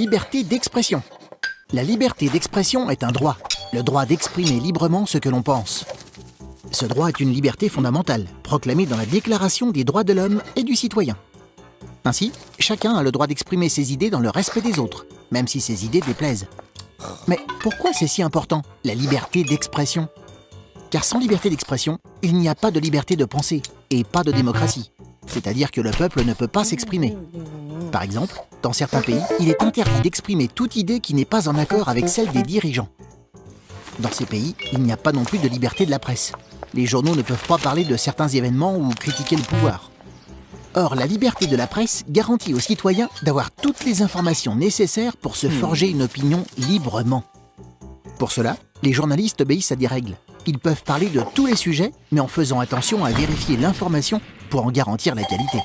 liberté d'expression. La liberté d'expression est un droit, le droit d'exprimer librement ce que l'on pense. Ce droit est une liberté fondamentale, proclamée dans la Déclaration des droits de l'homme et du citoyen. Ainsi, chacun a le droit d'exprimer ses idées dans le respect des autres, même si ces idées déplaisent. Mais pourquoi c'est si important, la liberté d'expression ? Car sans liberté d'expression, il n'y a pas de liberté de penser et pas de démocratie. C'est-à-dire que le peuple ne peut pas s'exprimer. Par exemple, dans certains pays, il est interdit d'exprimer toute idée qui n'est pas en accord avec celle des dirigeants. Dans ces pays, il n'y a pas non plus de liberté de la presse. Les journaux ne peuvent pas parler de certains événements ou critiquer le pouvoir. Or, la liberté de la presse garantit aux citoyens d'avoir toutes les informations nécessaires pour se forger une opinion librement. Pour cela, les journalistes obéissent à des règles. Ils peuvent parler de tous les sujets, mais en faisant attention à vérifier l'information pour en garantir la qualité.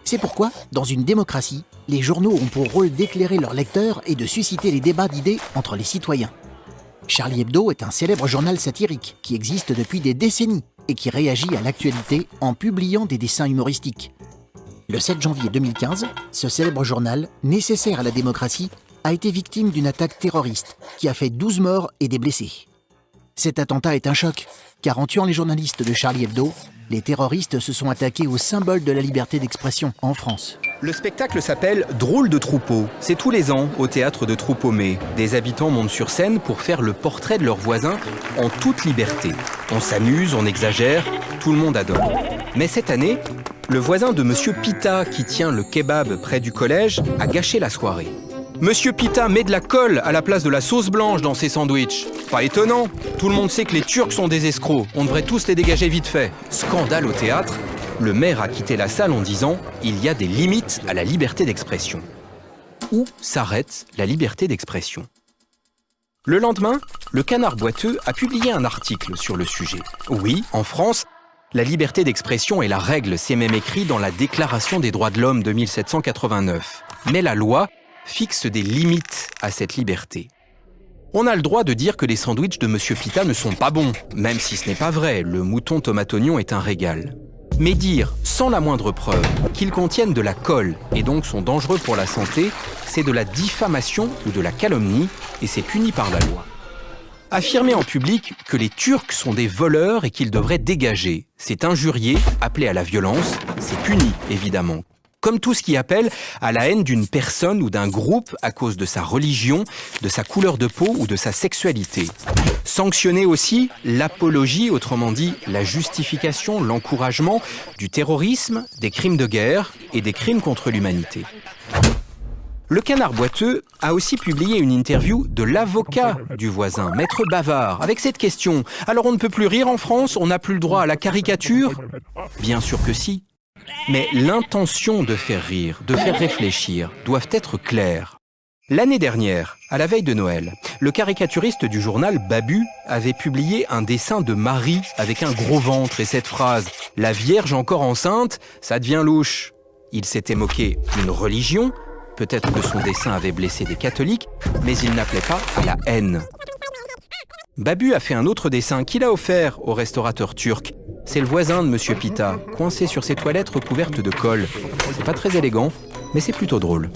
C'est pourquoi, dans une démocratie, les journaux ont pour rôle d'éclairer leurs lecteurs et de susciter les débats d'idées entre les citoyens. Charlie Hebdo est un célèbre journal satirique qui existe depuis des décennies et qui réagit à l'actualité en publiant des dessins humoristiques. Le 7 janvier 2015, ce célèbre journal, nécessaire à la démocratie, a été victime d'une attaque terroriste qui a fait 12 morts et des blessés. Cet attentat est un choc, car en tuant les journalistes de Charlie Hebdo, les terroristes se sont attaqués au symbole de la liberté d'expression en France. Le spectacle s'appelle Drôle de troupeau. C'est tous les ans au théâtre de Troupeau-Mée. Des habitants montent sur scène pour faire le portrait de leurs voisins en toute liberté. On s'amuse, on exagère, tout le monde adore. Mais cette année, le voisin de Monsieur Pita, qui tient le kebab près du collège, a gâché la soirée. Monsieur Pita met de la colle à la place de la sauce blanche dans ses sandwichs. Pas étonnant, tout le monde sait que les Turcs sont des escrocs. On devrait tous les dégager vite fait. Scandale au théâtre. Le maire a quitté la salle en disant « Il y a des limites à la liberté d'expression ». Où s'arrête la liberté d'expression ? Le lendemain, le Canard boiteux a publié un article sur le sujet. Oui, en France, la liberté d'expression est la règle, c'est même écrit dans la Déclaration des droits de l'homme de 1789. Mais la loi fixe des limites à cette liberté. On a le droit de dire que les sandwichs de Monsieur Pita ne sont pas bons, même si ce n'est pas vrai, le mouton tomate-oignon est un régal. Mais dire, sans la moindre preuve, qu'ils contiennent de la colle et donc sont dangereux pour la santé, c'est de la diffamation ou de la calomnie et c'est puni par la loi. Affirmer en public que les Turcs sont des voleurs et qu'ils devraient dégager, c'est injurier, appeler à la violence, c'est puni évidemment. Comme tout ce qui appelle à la haine d'une personne ou d'un groupe à cause de sa religion, de sa couleur de peau ou de sa sexualité. Sanctionner aussi l'apologie, autrement dit la justification, l'encouragement du terrorisme, des crimes de guerre et des crimes contre l'humanité. Le Canard boiteux a aussi publié une interview de l'avocat du voisin, Maître Bavard, avec cette question. Alors on ne peut plus rire en France, on n'a plus le droit à la caricature ? Bien sûr que si. Mais l'intention de faire rire, de faire réfléchir, doivent être claires. L'année dernière, à la veille de Noël, le caricaturiste du journal Babu avait publié un dessin de Marie avec un gros ventre et cette phrase « La Vierge encore enceinte, ça devient louche ». Il s'était moqué d'une religion, peut-être que son dessin avait blessé des catholiques, mais il n'appelait pas à la haine. Babu a fait un autre dessin qu'il a offert au restaurateur turc. C'est le voisin de Monsieur Pita, coincé sur ses toilettes recouvertes de colle. C'est pas très élégant, mais c'est plutôt drôle.